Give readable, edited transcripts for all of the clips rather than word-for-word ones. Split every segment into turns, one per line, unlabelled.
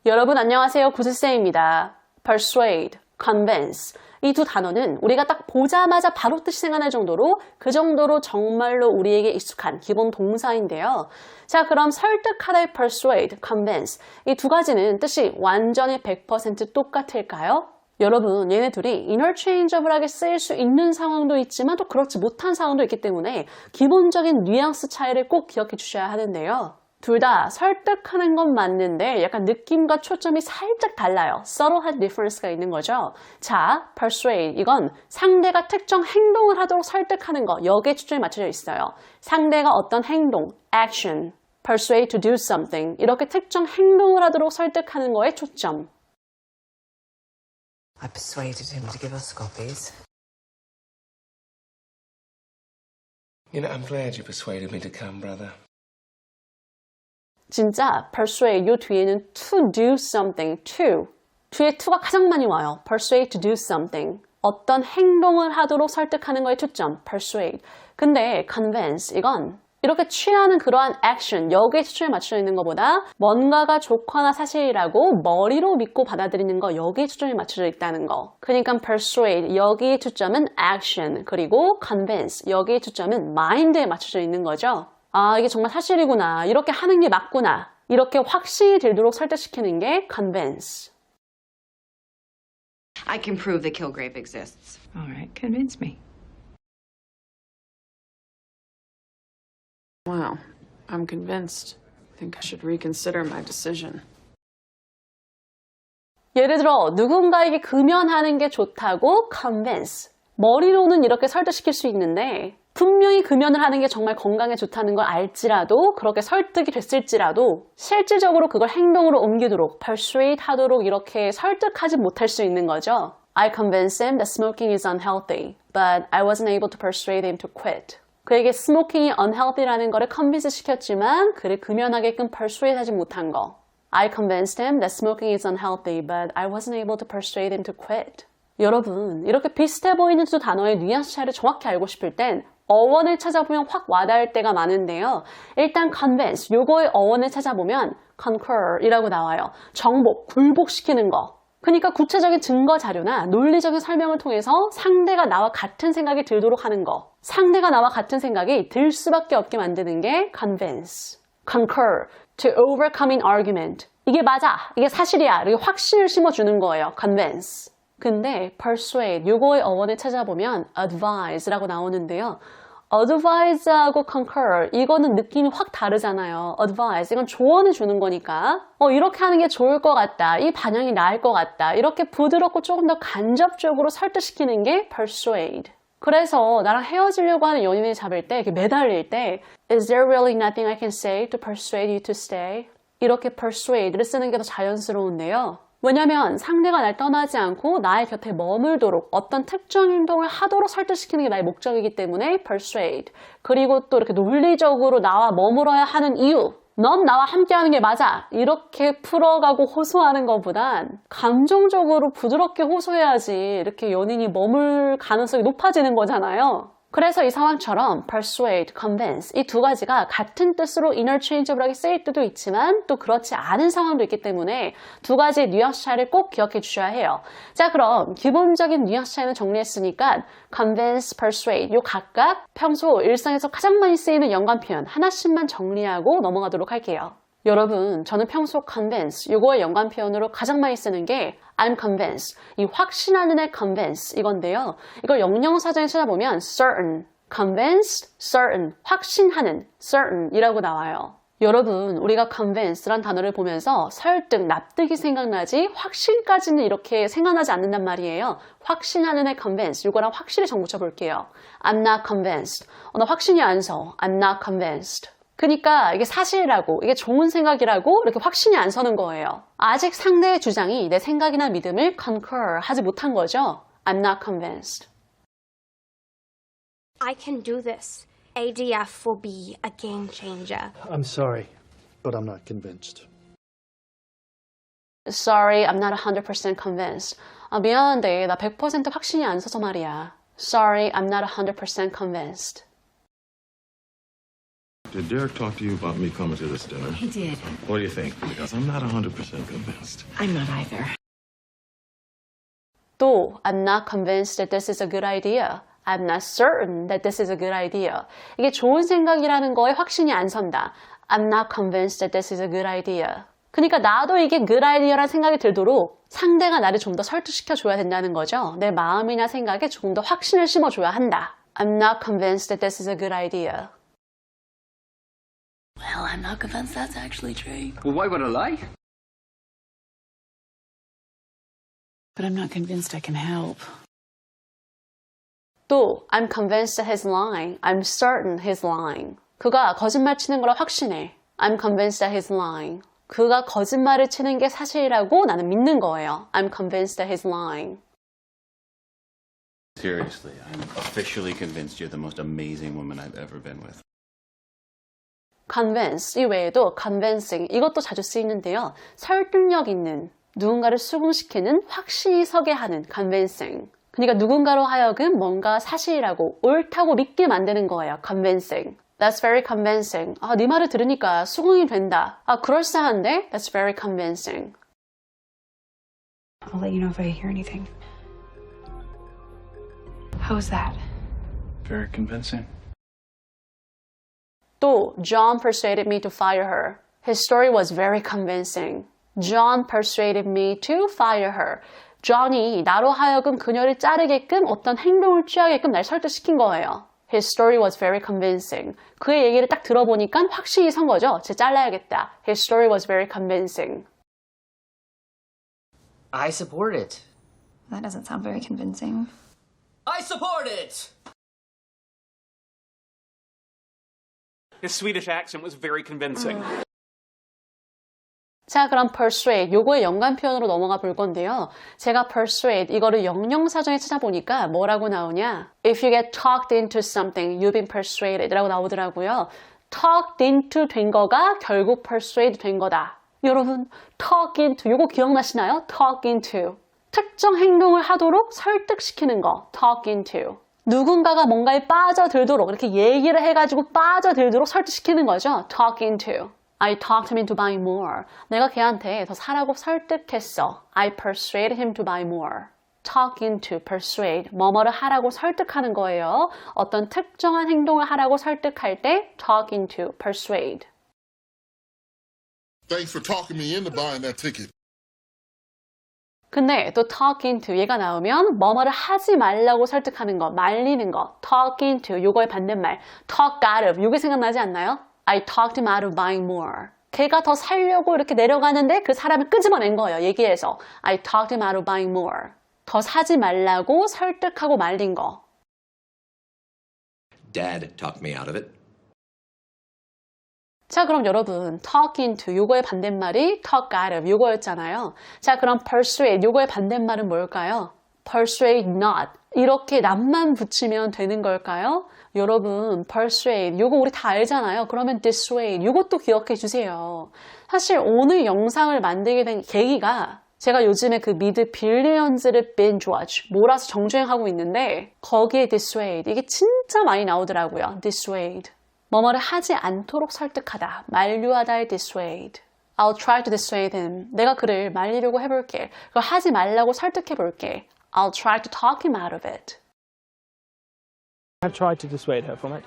여러분 안녕하세요. 구슬쌤입니다. persuade, convince 이 두 단어는 우리가 딱 보자마자 바로 뜻이 생각날 정도로 그 정도로 정말로 우리에게 익숙한 기본 동사인데요. 자, 그럼 설득하다의 persuade, convince 이 두 가지는 뜻이 완전히 100% 똑같을까요? 여러분, 얘네 둘이 interchangeable하게 쓰일 수 있는 상황도 있지만 또 그렇지 못한 상황도 있기 때문에 기본적인 뉘앙스 차이를 꼭 기억해 주셔야 하는데요. 둘 다 설득하는 건 맞는데 약간 느낌과 초점이 살짝 달라요. subtle한 difference가 있는 거죠. 자, persuade 이건 상대가 특정 행동을 하도록 설득하는 거 여기에 초점이 맞춰져 있어요. 상대가 어떤 행동, action, persuade to do something 이렇게 특정 행동을 하도록 설득하는 거에 초점.
I persuaded him to give us copies.
You know, I'm glad you persuaded me to come, brother.
진짜 persuade 요 뒤에는 to do something, to 뒤에 to가 가장 많이 와요. persuade to do something 어떤 행동을 하도록 설득하는 거에 초점, persuade. 근데 convince 이건 이렇게 취하는 그러한 action 여기에 초점이 맞춰져 있는 것보다 뭔가가 좋거나 사실이라고 머리로 믿고 받아들이는 거 여기에 초점이 맞춰져 있다는 거. 그러니까 persuade 여기에 초점은 action 그리고 convince 여기에 초점은 mind에 맞춰져 있는 거죠. 아, 이게 정말 사실이구나. 이렇게 하는 게 맞구나. 이렇게 확신이 들도록 설득시키는 게 convince.
I can prove the Kilgrave exists.
All right, convince me.
Wow, I'm convinced. I think I should reconsider my decision.
예를 들어 누군가에게 금연하는 게 좋다고 convince. 머리로는 이렇게 설득시킬 수 있는데 분명히 금연을 하는 게 정말 건강에 좋다는 걸 알지라도 그렇게 설득이 됐을지라도 실질적으로 그걸 행동으로 옮기도록 persuade 하도록 이렇게 설득하지 못할 수 있는 거죠. I convinced him that smoking is unhealthy, but I wasn't able to persuade him to quit. 그에게 스모킹이 unhealthy라는 거를 convince 시켰지만 그를 금연하게끔 persuade 하지 못한 거. I convinced him that smoking is unhealthy, but I wasn't able to persuade him to quit. 여러분, 이렇게 비슷해 보이는 두 단어의 뉘앙스 차이를 정확히 알고 싶을 땐 어원을 찾아보면 확 와닿을 때가 많은데요. 일단 convince, 요거의 어원을 찾아보면 concur이라고 나와요. 정복, 굴복시키는 거. 그러니까 구체적인 증거 자료나 논리적인 설명을 통해서 상대가 나와 같은 생각이 들도록 하는 거. 상대가 나와 같은 생각이 들 수밖에 없게 만드는 게 convince. concur, to overcome an argument. 이게 맞아, 이게 사실이야, 이렇게 확신을 심어주는 거예요. convince. 근데 persuade, 요거의 어원을 찾아보면 advise라고 나오는데요. advise하고 concur, 이거는 느낌이 확 다르잖아요. advise, 이건 조언을 주는 거니까 이렇게 하는 게 좋을 것 같다, 이 방향이 나을 것 같다, 이렇게 부드럽고 조금 더 간접적으로 설득시키는 게 persuade. 그래서 나랑 헤어지려고 하는 연인을 잡을 때, 이렇게 매달릴 때 Is there really nothing I can say to persuade you to stay? 이렇게 persuade를 쓰는 게 더 자연스러운데요. 왜냐면 상대가 날 떠나지 않고 나의 곁에 머물도록 어떤 특정 행동을 하도록 설득시키는 게 나의 목적이기 때문에 persuade. 그리고 또 이렇게 논리적으로 나와 머물어야 하는 이유. 넌 나와 함께하는 게 맞아. 이렇게 풀어가고 호소하는 것보단 감정적으로 부드럽게 호소해야지 이렇게 연인이 머물 가능성이 높아지는 거잖아요. 그래서 이 상황처럼 persuade, convince 이 두 가지가 같은 뜻으로 interchangeable하게 쓰일 때도 있지만 또 그렇지 않은 상황도 있기 때문에 두 가지의 뉘앙스 차이를 꼭 기억해 주셔야 해요. 자, 그럼 기본적인 뉘앙스 차이는 정리했으니까 convince, persuade 요 각각 평소 일상에서 가장 많이 쓰이는 연관 표현 하나씩만 정리하고 넘어가도록 할게요. 여러분, 저는 평소 convince, 요거의 연관 표현으로 가장 많이 쓰는 게 I'm convinced, 이 확신하는 애 convince 이건데요. 이걸 영영사전에 찾아보면 certain, convinced, certain, 확신하는, certain 이라고 나와요. 여러분, 우리가 convince란 단어를 보면서 설득, 납득이 생각나지 확신까지는 이렇게 생각나지 않는단 말이에요. 확신하는 애 convince, 이거랑 확실히 정붙여 볼게요. I'm not convinced, 나 확신이 안 서, I'm not convinced. 그러니까 이게 사실이라고, 이게 좋은 생각이라고 이렇게 확신이 안 서는 거예요. 아직 상대의 주장이 내 생각이나 믿음을 concur 하지 못한 거죠. I'm not convinced.
I can do this. ADF will be a game changer.
I'm sorry, but I'm not convinced.
Sorry, I'm not 100% convinced. 미안한데 나 100% 확신이 안 서서 말이야. Sorry, I'm not 100% convinced.
Did Derek talk to you about me coming to this dinner?
He did.
What do you think? Because I'm not 100% convinced.
I'm not either.
또 I'm not convinced that this is a good idea. I'm not certain that this is a good idea. 이게 좋은 생각이라는 거에 확신이 안 선다. I'm not convinced that this is a good idea. 그러니까 나도 이게 good idea라는 생각이 들도록 상대가 나를 좀 더 설득시켜줘야 된다는 거죠. 내 마음이나 생각에 조금 더 확신을 심어줘야 한다. I'm not convinced that this is a good idea.
Well, I'm not convinced that's actually true.
Well, why would I lie?
But I'm not convinced I can help.
또 I'm convinced that he's lying. I'm certain he's lying. 그가 거짓말 치는 거라 확신해. I'm convinced that he's lying. 그가 거짓말을 치는 게 사실이라고 나는 믿는 거예요. I'm convinced that he's lying.
Seriously, I'm officially convinced you're the most amazing woman I've ever been with.
convince 이 외에도 convincing 이것도 자주 쓰이는데요. 설득력 있는 누군가를 수긍시키는 확신이 서게 하는 convincing. 그러니까 누군가로 하여금 뭔가 사실이라고 옳다고 믿게 만드는 거예요. convincing. That's very convincing. 아, 네 말을 들으니까 수긍이 된다. 아, 그럴싸한데? That's very convincing.
I'll let you know if I hear anything. How was that?
Very convincing.
또 John persuaded me to fire her. His story was very convincing. John persuaded me to fire her. John이 나로 하여금 그녀를 자르게끔 어떤 행동을 취하게끔 날 설득시킨 거예요. His story was very convincing. 그의 얘기를 딱 들어보니까 확신이 선 거죠. 쟤 잘라야겠다. His story was very convincing.
I support it.
That doesn't sound very convincing.
I support it!
His Swedish accent was very convincing.
자, 그럼 persuade, 요거의 연관 표현으로 넘어가 볼 건데요. 제가 persuade, 이거를 영영사전에 찾아보니까 뭐라고 나오냐? If you get talked into something, you've been persuaded 라고 나오더라고요. talked into 된 거가 결국 persuade 된 거다. 여러분, talk into, 요거 기억나시나요? talk into. 특정 행동을 하도록 설득시키는 거, talk into. 누군가가 뭔가에 빠져들도록 이렇게 얘기를 해가지고 빠져들도록 설득시키는 거죠. talk into. I talked him into buying more. 내가 걔한테 더 사라고 설득했어. I persuaded him to buy more. talk into, persuade. 뭐뭐를 하라고 설득하는 거예요. 어떤 특정한 행동을 하라고 설득할 때 talk into, persuade.
Thanks for talking me into buying that ticket.
근데 또 talk into 얘가 나오면 뭐뭐를 하지 말라고 설득하는 거, 말리는 거. talk into 요거의 반대말. talk out of 요게 생각나지 않나요? I talked him out of buying more. 걔가 더 살려고 이렇게 내려가는데 그 사람을 끄집어낸 거예요. 얘기해서. I talked him out of buying more. 더 사지 말라고 설득하고 말린 거.
Dad talked me out of it.
자, 그럼 여러분 talk into 요거의 반대말이 talk out of 요거였잖아요. 자, 그럼 persuade 요거의 반대말은 뭘까요? persuade not. 이렇게 낫만 붙이면 되는 걸까요? 여러분 persuade 요거 우리 다 알잖아요. 그러면 dissuade 요것도 기억해 주세요. 사실 오늘 영상을 만들게 된 계기가 제가 요즘에 그 미드 빌리언즈를 binge watch 몰아서 정주행하고 있는데 거기에 dissuade 이게 진짜 많이 나오더라고요. dissuade 뭐뭐를 하지 않도록 설득하다 만류하다의 dissuade. I'll try to dissuade him. 내가 그를 말리려고 해볼게. 그걸 하지 말라고 설득해볼게. I'll try to talk him out of it.
I've tried to dissuade her from it.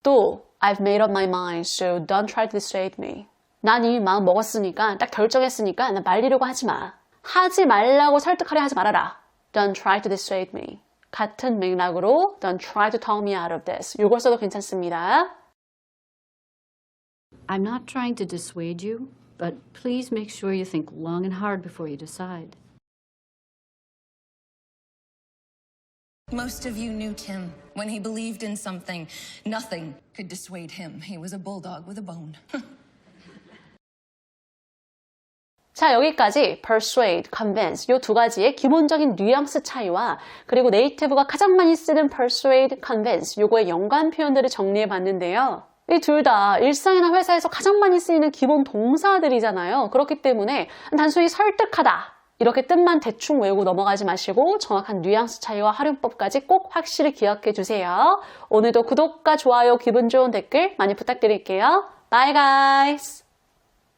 또 I've made up my mind, so don't try to dissuade me. 난 이미 마음 먹었으니까 딱 결정했으니까 나 말리려고 하지 마. 하지 말라고 설득하려 하지 말아라. Don't try to dissuade me. 같은 맥락으로 don't try to talk me out of this. 이걸 써도 괜찮습니다.
I'm not trying to dissuade you, but please make sure you think long and hard before you decide.
Most of you knew Tim. When he believed in something, nothing could dissuade him. He was a bulldog with a bone.
자, 여기까지 persuade, convince 이 두 가지의 기본적인 뉘앙스 차이와 그리고 네이티브가 가장 많이 쓰는 persuade, convince 요거의 연관 표현들을 정리해 봤는데요. 이 둘 다 일상이나 회사에서 가장 많이 쓰이는 기본 동사들이잖아요. 그렇기 때문에 단순히 설득하다 이렇게 뜻만 대충 외우고 넘어가지 마시고 정확한 뉘앙스 차이와 활용법까지 꼭 확실히 기억해 주세요. 오늘도 구독과 좋아요, 기분 좋은 댓글 많이 부탁드릴게요. Bye guys!